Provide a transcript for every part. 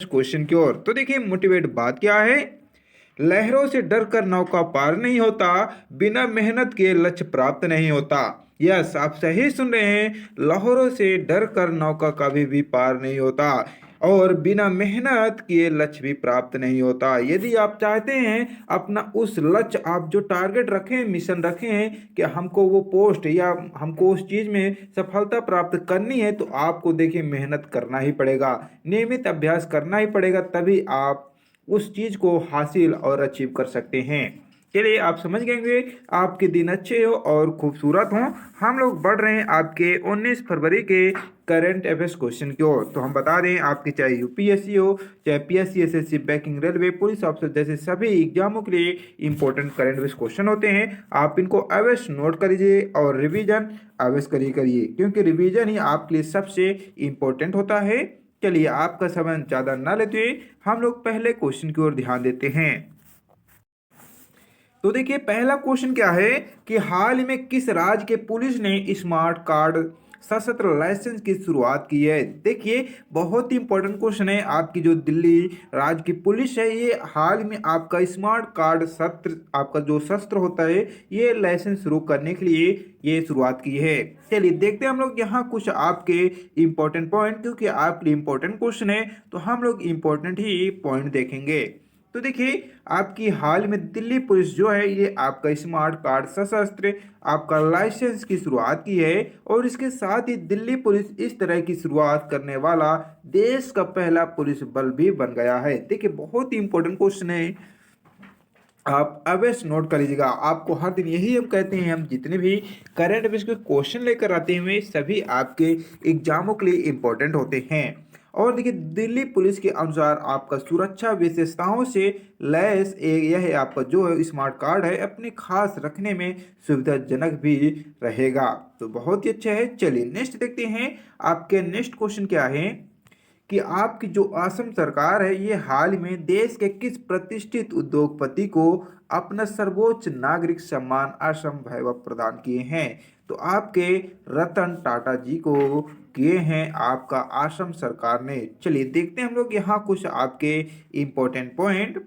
Question की ओर। तो देखिए मोटिवेट बात क्या है। लहरों से डर कर नौका पार नहीं होता, बिना मेहनत के लक्ष्य प्राप्त नहीं होता। यस, आप सही सुन रहे हैं। लहरों से डर कर नौका कभी भी पार नहीं होता और बिना मेहनत किए लक्ष्य भी प्राप्त नहीं होता। यदि आप चाहते हैं अपना उस लक्ष्य, आप जो टारगेट रखें, मिशन रखें हैं कि हमको वो पोस्ट या हमको उस चीज़ में सफलता प्राप्त करनी है, तो आपको देखिए मेहनत करना ही पड़ेगा, नियमित अभ्यास करना ही पड़ेगा, तभी आप उस चीज़ को हासिल और अचीव कर सकते हैं। चलिए आप समझ गए होंगे। आपके दिन अच्छे हो और खूबसूरत हों। हम लोग बढ़ रहे हैं आपके 19 फरवरी के करंट अफेयर्स क्वेश्चन की ओर। तो हम बता दें, आपके चाहे यूपीएससी हो, चाहे PSC, SSC, banking, railway, police officer जैसे सभी एग्जामों के लिए इंपॉर्टेंट करंट अफेयर्स क्वेश्चन होते हैं। आप इनको अवश्य नोट करिए और रिवीजन अवश्य करिए, क्योंकि रिवीजन ही आपके लिए सबसे इम्पोर्टेंट होता है। चलिए आपका समय ज़्यादा ना लेते हुए हम लोग पहले क्वेश्चन की ओर ध्यान देते हैं। तो देखिए पहला क्वेश्चन क्या है कि हाल ही में किस राज्य के पुलिस ने स्मार्ट कार्ड सशस्त्र लाइसेंस की शुरुआत की है। देखिए बहुत ही इंपॉर्टेंट क्वेश्चन है। आपकी जो दिल्ली राज्य की पुलिस है, ये हाल ही में आपका स्मार्ट कार्ड सत्र, आपका जो शस्त्र होता है, ये लाइसेंस शुरू करने के लिए ये शुरुआत की है। चलिए देखते हैं हम लोग यहाँ कुछ आपके इंपॉर्टेंट पॉइंट, क्योंकि आपके लिए इंपॉर्टेंट क्वेश्चन है तो हम लोग इंपॉर्टेंट ही पॉइंट देखेंगे। तो देखिए आपकी हाल में दिल्ली पुलिस जो है, ये आपका स्मार्ट कार्ड सशस्त्र आपका लाइसेंस की शुरुआत की है और इसके साथ ही दिल्ली पुलिस इस तरह की शुरुआत करने वाला देश का पहला पुलिस बल भी बन गया है। देखिए बहुत ही इंपॉर्टेंट क्वेश्चन है, आप अवश्य नोट कर लीजिएगा। आपको हर दिन यही हम कहते हैं, हम जितने भी करंट अफेयर्स के क्वेश्चन लेकर आते हैं सभी आपके एग्जामों के लिए इम्पोर्टेंट होते हैं। और देखिए दिल्ली पुलिस के अनुसार आपका सुरक्षा विशेषताओं से लैस यह आपका जो है स्मार्ट कार्ड है अपने खास रखने में सुविधाजनक भी रहेगा। तो बहुत ही अच्छा है। चलिए नेक्स्ट देखते हैं, आपके नेक्स्ट क्वेश्चन क्या है कि आपकी जो असम सरकार है, ये हाल में देश के किस प्रतिष्ठित उद्योगपति को अपना सर्वोच्च नागरिक सम्मान असम वैभव प्रदान किए हैं। तो आपके रतन टाटा जी को किए हैं आपका असम सरकार ने। चलिए देखते हैं हम लोग यहाँ कुछ आपके इम्पोर्टेंट पॉइंट।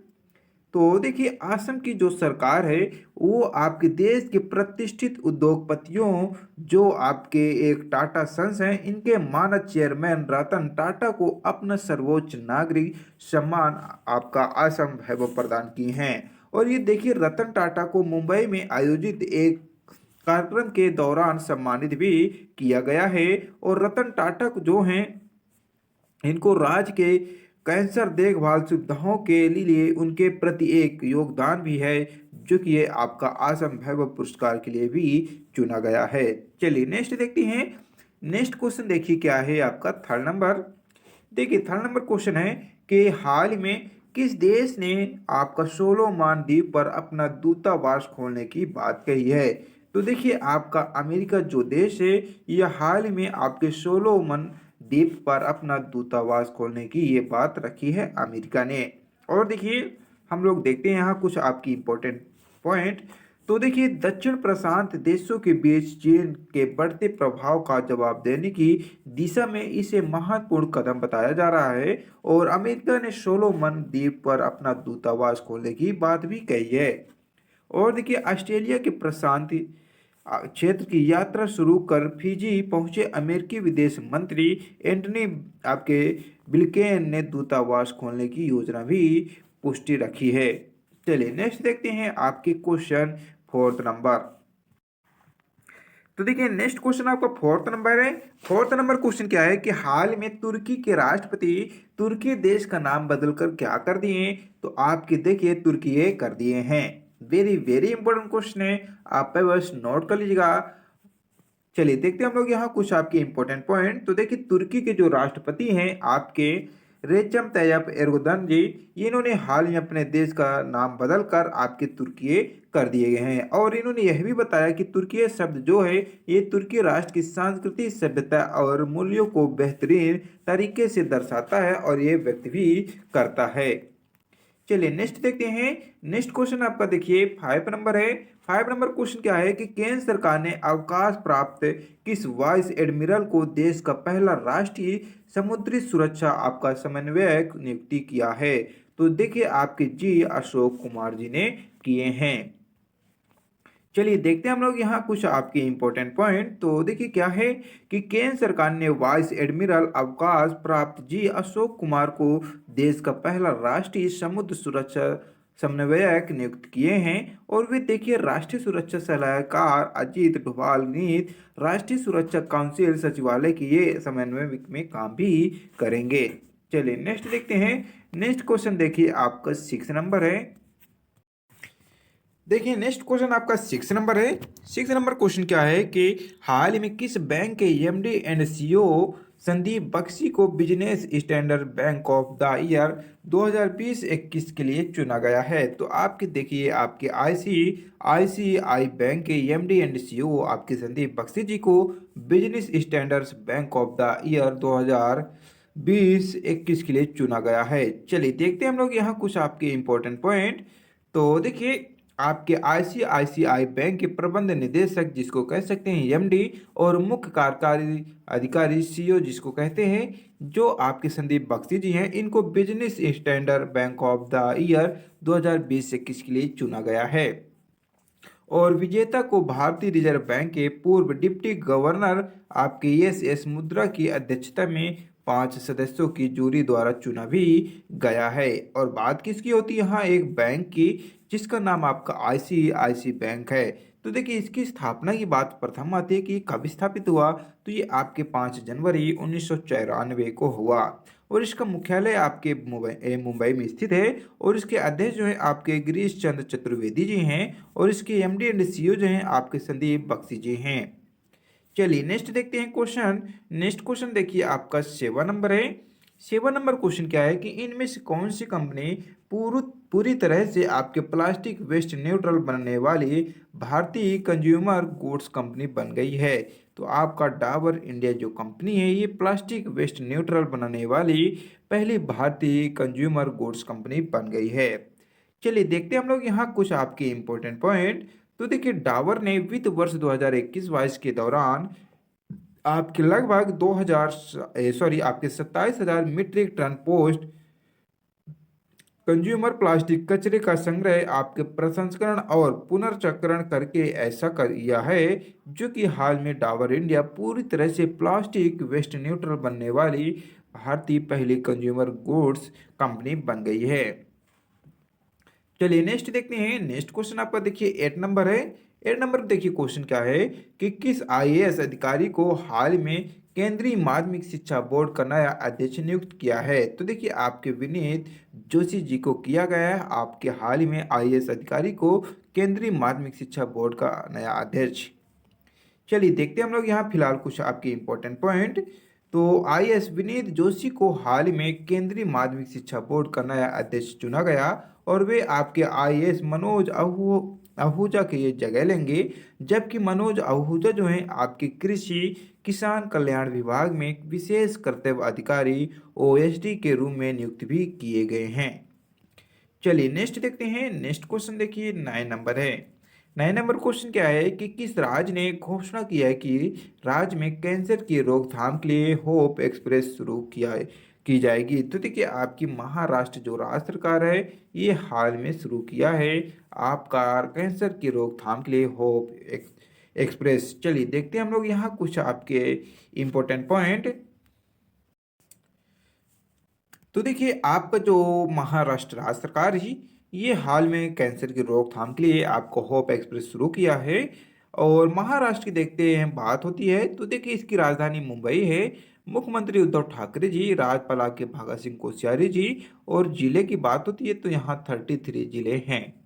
तो देखिए असम की जो सरकार है, वो आपके देश के प्रतिष्ठित उद्योगपतियों, जो आपके एक टाटा सन्स हैं, इनके मानद चेयरमैन रतन टाटा को अपना सर्वोच्च नागरिक सम्मान आपका असम वैभव प्रदान किए हैं। और ये देखिए रतन टाटा को मुंबई में आयोजित एक कार्यक्रम के दौरान सम्मानित भी किया गया है। और रतन टाटा जो हैं, इनको राज्य के कैंसर देखभाल सुविधाओं के लिए उनके प्रति एक योगदान भी है, जो कि ये आपका असम वैभव पुरस्कार के लिए भी चुना गया है। चलिए नेक्स्ट देखते हैं। नेक्स्ट क्वेश्चन देखिए क्या है आपका थर्ड नंबर। देखिए थर्ड नंबर क्वेश्चन है कि हाल ही में किस देश ने आपका सोलोमन द्वीप पर अपना दूतावास खोलने की बात कही है। तो देखिए आपका अमेरिका जो देश है, यह हाल ही में आपके सोलोमन द्वीप पर अपना दूतावास खोलने की ये बात रखी है अमेरिका ने। और देखिए हम लोग देखते हैं यहाँ कुछ आपकी इंपॉर्टेंट पॉइंट। तो देखिए दक्षिण प्रशांत देशों के बीच चीन के बढ़ते प्रभाव का जवाब देने की दिशा में इसे महत्वपूर्ण कदम बताया जा रहा है। और अमेरिका ने सोलोमन द्वीप पर अपना दूतावास खोलने की बात भी कही है। और देखिए ऑस्ट्रेलिया के प्रशांत क्षेत्र की यात्रा शुरू कर फिजी पहुंचे अमेरिकी विदेश मंत्री एंटनी आपके ब्लिंकेन ने दूतावास खोलने की योजना भी पुष्टि रखी है। चलिए नेक्स्ट देखते हैं आपके क्वेश्चन फोर्थ नंबर। तो देखिए नेक्स्ट क्वेश्चन आपका फोर्थ नंबर है। फोर्थ नंबर क्वेश्चन क्या है कि हाल में तुर्की के राष्ट्रपति तुर्की देश का नाम बदलकर क्या कर दिए। तो आपके देखिए तुर्की कर दिए हैं। वेरी वेरी इंपॉर्टेंट क्वेश्चन है, आप बस नोट कर लीजिएगा। चलिए देखते हैं हम लोग यहाँ कुछ आपके इंपॉर्टेंट पॉइंट। तो देखिए तुर्की के जो राष्ट्रपति हैं आपके रेचम तैयप एर्दोगन जी, इन्होंने हाल ही अपने देश का नाम बदलकर आपके तुर्की कर दिए गए हैं। और इन्होंने यह भी बताया कि तुर्की शब्द जो है, ये तुर्की राष्ट्र की सांस्कृतिक सभ्यता और मूल्यों को बेहतरीन तरीके से दर्शाता है और ये व्यक्त भी करता है। चलिए नेक्स्ट देखते हैं। नेक्स्ट क्वेश्चन आपका देखिए 5 नंबर है। 5 नंबर क्वेश्चन क्या है कि केंद्र सरकार ने अवकाश प्राप्त किस वाइस एडमिरल को देश का पहला राष्ट्रीय समुद्री सुरक्षा आपका समन्वयक नियुक्ति किया है? तो देखिए आपके जी अशोक कुमार जी ने किए हैं। चलिए देखते हैं हम लोग यहाँ कुछ आपके इंपॉर्टेंट पॉइंट। तो देखिए क्या है कि केंद्र सरकार ने वाइस एडमिरल अवकाश प्राप्त जी अशोक कुमार को देश का पहला राष्ट्रीय समुद्र सुरक्षा समन्वयक नियुक्त किए हैं। और वे देखिए राष्ट्रीय सुरक्षा सलाहकार अजीत डोभाल नीत राष्ट्रीय सुरक्षा काउंसिल सचिवालय की ये समन्वय में काम भी करेंगे। चलिए नेक्स्ट देखते हैं। नेक्स्ट क्वेश्चन देखिए आपका 6 नंबर है। देखिए नेक्स्ट क्वेश्चन आपका 6 नंबर है। 6 नंबर क्वेश्चन क्या है कि हाल ही में किस बैंक के MD and CEO Sandeep Bakhshi को Business Standard bank of the year 2020-21 के लिए चुना गया है? तो आपके देखिए आपके आईसीआईसीआई बैंक के एमडी एंड सीईओ आपके संदीप बख्शी जी को business standards bank of the year 2020-21 के लिए चुना गया है। चलिए देखते हैं हम लोग यहाँ कुछ आपके इंपॉर्टेंट पॉइंट। तो देखिए आपके आईसीआईसीआई बैंक के प्रबंध निदेशक जिसको कह सकते हैं एमडी और मुख्य कार्यकारी अधिकारी सीईओ जिसको कहते हैं जो आपके संदीप बख्शी जी हैं, इनको business Standard bank of the year 2020-21 के लिए चुना गया है। और विजेता को भारतीय रिजर्व बैंक के पूर्व डिप्टी गवर्नर आपके एस मुद्रा की अध्यक्षता में 5 सदस्यों की जूरी द्वारा चुना भी गया है। और बात किसकी होती है यहाँ एक बैंक की जिसका नाम आपका आईसीआईसी बैंक है। तो देखिए इसकी स्थापना की बात प्रथम आती है कि कब स्थापित हुआ, तो ये आपके 5 जनवरी 1994 को हुआ। और इसका मुख्यालय आपके मुंबई में स्थित है। और इसके अध्यक्ष जो है आपके गिरीश चंद्र चतुर्वेदी जी हैं। और इसके एमडी एंड सीईओ जो हैं आपके संदीप बख्शी जी हैं। चलिए नेक्स्ट देखते हैं क्वेश्चन। नेक्स्ट क्वेश्चन देखिए आपका 7 नंबर है। 7 नंबर क्वेश्चन क्या है कि इनमें से कौन सी कंपनी पूरी तरह से आपके प्लास्टिक वेस्ट न्यूट्रल बनने वाली भारतीय कंज्यूमर गुड्स कंपनी बन गई है? तो आपका डाबर इंडिया जो कंपनी है ये प्लास्टिक वेस्ट न्यूट्रल बनाने वाली पहली भारतीय कंज्यूमर गुड्स कंपनी बन गई है। चलिए देखते हैं हम लोग यहाँ कुछ आपके इंपॉर्टेंट पॉइंट। तो देखिए डाबर ने वित्त वर्ष 2021-22 के दौरान आपके लगभग 27,000 metric ton post consumer plastic कचरे का संग्रह आपके प्रसंस्करण और पुनर्चक्रण करके ऐसा किया है जो कि हाल में डाबर इंडिया पूरी तरह से प्लास्टिक वेस्ट न्यूट्रल बनने वाली भारतीय पहली कंज्यूमर गुड्स कंपनी बन गई है। चलिए नेक्स्ट देखते हैं। नेक्स्ट क्वेश्चन आपका देखिए 8 नंबर है। 8 नंबर देखिए क्वेश्चन क्या है कि किस आईएएस अधिकारी को हाल में केंद्रीय माध्यमिक शिक्षा बोर्ड का नया अध्यक्ष नियुक्त किया है? तो देखिए आपके विनीत जोशी जी को किया गया है आपके हाल ही में आईएएस अधिकारी को केंद्रीय माध्यमिक शिक्षा बोर्ड का नया अध्यक्ष। चलिए देखते हैं हम लोग यहाँ फिलहाल कुछ आपके इंपॉर्टेंट पॉइंट। तो आईएएस विनीत जोशी को हाल ही में केंद्रीय माध्यमिक शिक्षा बोर्ड का नया अध्यक्ष चुना गया। और वे आपके आईएएस मनोज आहूजा की ये जगह लेंगे। जबकि मनोज आहूजा जो हैं आपके कृषि किसान कल्याण विभाग में विशेष कर्तव्य अधिकारी ओएसडी के रूप में नियुक्त भी किए गए हैं। चलिए नेक्स्ट देखते हैं। नेक्स्ट क्वेश्चन देखिए 9 नंबर है। 9 नंबर क्वेश्चन क्या है कि किस राज्य ने घोषणा किया है कि राज्य में कैंसर की रोकथाम के लिए होप एक्सप्रेस शुरू की जाएगी? तो देखिए आपकी महाराष्ट्र जो राज्य सरकार है ये हाल में शुरू किया है आपका कैंसर की रोकथाम के लिए होप एक्सप्रेस। चलिए देखते हैं हम लोग यहाँ कुछ आपके इम्पोर्टेंट पॉइंट। तो देखिए आपका जो महाराष्ट्र राज्य सरकार ही ये हाल में कैंसर की रोकथाम के लिए आपको होप एक्सप्रेस शुरू किया है। और महाराष्ट्र की देखते हैं बात होती है तो देखिए इसकी राजधानी मुंबई है। मुख्यमंत्री उद्धव ठाकरे जी, राज्यपाल के भगत सिंह कोश्यारी जी। और जिले की बात होती है तो यहाँ 33 जिले हैं।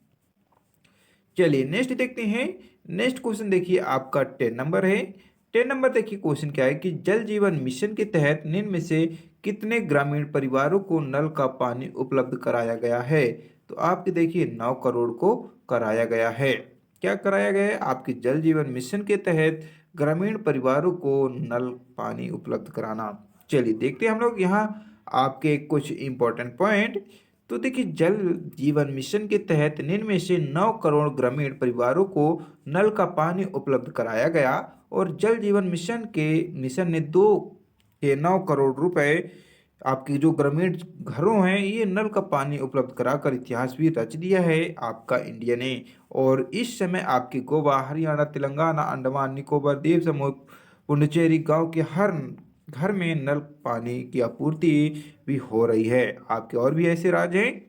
चलिए नेक्स्ट देखते हैं। नेक्स्ट क्वेश्चन देखिए आपका 10 नंबर है। 10 नंबर देखिए क्वेश्चन क्या है कि जल जीवन मिशन के तहत निम्न में से कितने ग्रामीण परिवारों को नल का पानी उपलब्ध कराया गया है? तो आपके देखिए 9 करोड़ को कराया गया है। क्या कराया गया है? आपके जल जीवन मिशन के तहत ग्रामीण परिवारों को नल पानी उपलब्ध कराना। चलिए देखते हैं हम लोग यहाँ आपके कुछ इंपॉर्टेंट पॉइंट। तो देखिए, जल जीवन मिशन के तहत निम्न में से 9 करोड़ ग्रामीण परिवारों को नल का पानी उपलब्ध कराया गया। और जल जीवन मिशन ने 9 करोड़ रुपए आपके जो ग्रामीण घरों हैं ये नल का पानी उपलब्ध कराकर इतिहास भी रच दिया है आपका इंडिया ने। और इस समय आपके गोवा, हरियाणा, तेलंगाना, अंडमान निकोबार द्वीप समूह, पुडुचेरी गांव के हर घर में नल पानी की आपूर्ति भी हो रही है। आपके और भी ऐसे राज्य हैं।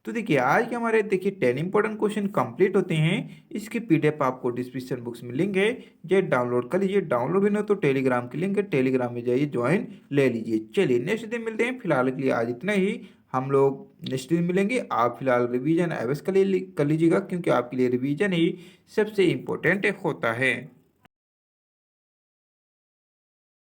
तो देखिए, आज के हमारे देखिए 10 इंपॉर्टेंट क्वेश्चन कंप्लीट होते हैं। इसकी पीडीएफ आपको डिस्क्रिप्शन बॉक्स में लिंक है, ये डाउनलोड कर लीजिए। डाउनलोड भी ना तो टेलीग्राम की लिंक है, टेलीग्राम में जाइए, ज्वाइन ले लीजिए। चलिए नेक्स्ट दिन मिलते हैं, फिलहाल के लिए आज इतना ही। हम लोग नेक्स्ट दिन मिलेंगे। आप फिलहाल रिवीजन अवश्य कर लीजिएगा, क्योंकि आपके लिए रिवीजन ही सबसे इम्पोर्टेंट होता है।